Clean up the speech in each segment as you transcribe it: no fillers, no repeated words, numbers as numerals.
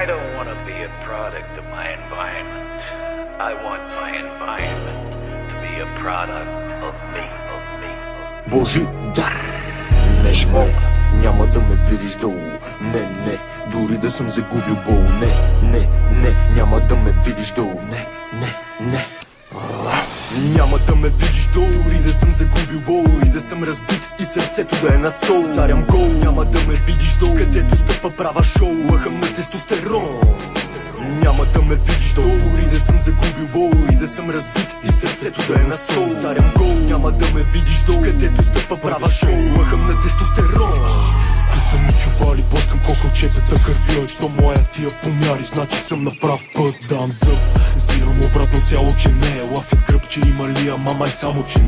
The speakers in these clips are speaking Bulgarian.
I don't want to be a product of my environment. I want my environment to be a product of me. Божидар. Не, няма да ме видиш долу. Не, дори да съм загубил бол. Не, няма да ме видиш долу. Не. Няма да ме видиш долу, дори да съм загубил бол и да съм разбит и сърцето да е на сол. Повтарям гол, няма да ме видиш долу, където стъпа права шоу, лъхам на тестостерон. Няма да ме видиш долу, дори да съм загубил бол и да съм разбит и сърцето да е на сол. Повтарям гол, няма да ме видиш долу, където стъпа права шоу, лъхам на тестостерон. Скъсани чували, блъскам кокълчетата кървия. Що моя тия помяри, значи съм на прав път. Дам зъб, зирам обратно цяло, че не лафят гръб, че има ли, ама май само, че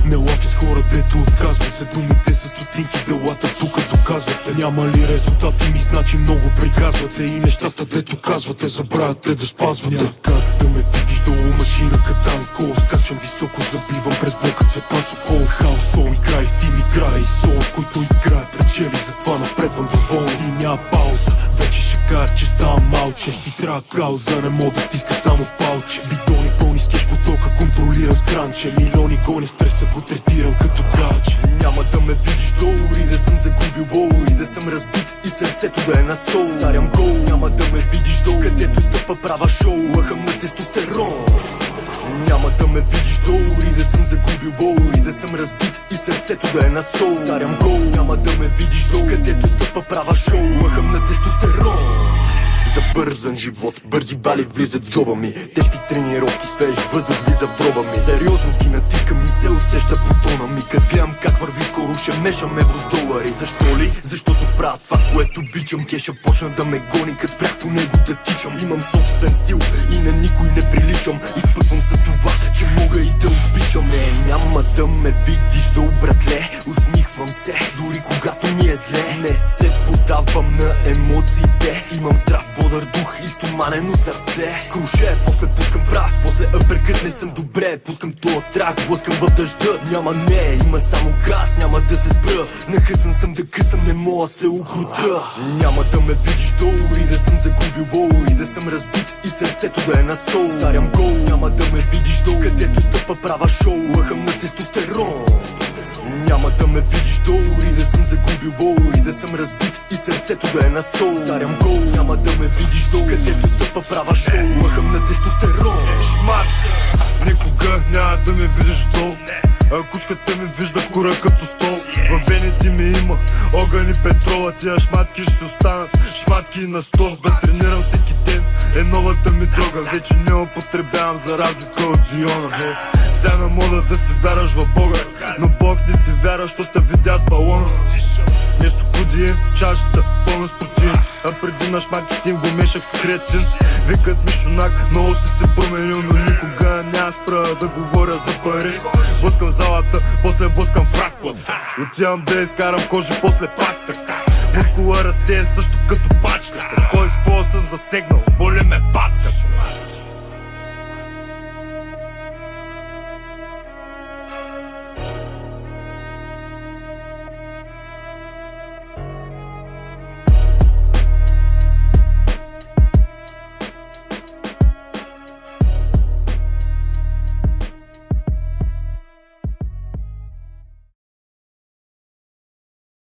не лафи с хора, дето отказват за думите с стотинки, делата тука доказвате. Няма ли резултати ми, значи много приказвате и нещата, дето казвате, забравяте да спазвате. Няма как да ме видиш долу, машина Катанков. Скачам високо, забивам през блока Цветан Сокол. Хаос, сол и край, в тим играе и сол, който играе печели, затова напредвам доволен и няма пауза. Вече ще кажа, че ставам малче, ще трябва кауза, не мога да стиска само палче. Бидони пълни с кеш потока, контролиран с кранче. Милиони гони стреса, го третирам като гадже. Няма да ме видиш долу, и да съм загубил бол и да съм разбит и сърцето да е на сол. Повтарям гол, няма да ме видиш долу, където стъпа права шоу, лъхам на тестостерон. Няма да ме видиш долу, и да съм загубил бол и да съм разбит и сърцето да е на сол. Повтарям гол, няма да ме видиш долу, където стъпа права шоу, лъхам на тестостерон. Забързан живот, бързи бали влизат в джоба ми. Тежки тренировки, свеж въздух влиза в гроба ми. Сериозно ги натискам и се усеща по тона ми. Кът гледам как върви скоро, ще мешам евро с долари. Защо ли? Защото правя това, което обичам. Кеша почна да ме гони, кът спрях по него да тичам. Имам собствен стил и на никой не приличам. Изпътвам с това, че мога и да обичам. Няма да ме видиш долу, братле. Усмихвам се, дори когато ми е зле. Не се подавам на емоциите. Имам здрав бодър дух и стоманено сърце. Круше, после пускам прав, после апъркът не съм добре. Пускам тоя трак, блъскам в дъжда. Няма има само газ, няма да се спра. Нахъсан съм да късам, не мога да се укрута. Няма да ме видиш долу, и да съм загубил бол и да съм разбит и сърцето да е на сол. Повтарям гол, няма да ме видиш долу, където стъпа права шоу, лъхам на тестостерон. Няма да ме видиш долу, и да съм загубил бол и да съм разбит и сърцето да е на сол. Повтарям гол, няма да ме видиш долу, където стъпа права шоу, лъхам на тестостерон. Шмат, никога няма да ме видиш долу. Кучката ми вижда кура като стол. Във вените ми има огън и петрола. Тия шматки ще останат шматки на стол. Бе тренирам всеки ден, е новата ми дрога. Вече не употребявам за разлика от Диона. Сега на мода да се вяраш в Бога, но Бог не ти вяра, защото те видя с балона. Вместо кодиен, чашата пълна с протеин, а преди на шматките им го мешах с кретин. Викат ми шунак, много си се променил, но никога няма спра да говоря за пари. Блъскам залата, после блъскам фраклата. Отивам да изкарам кожи, после пак така. Мускула расте също като пачка. Кой с какво съм засегнал, боли ме пак.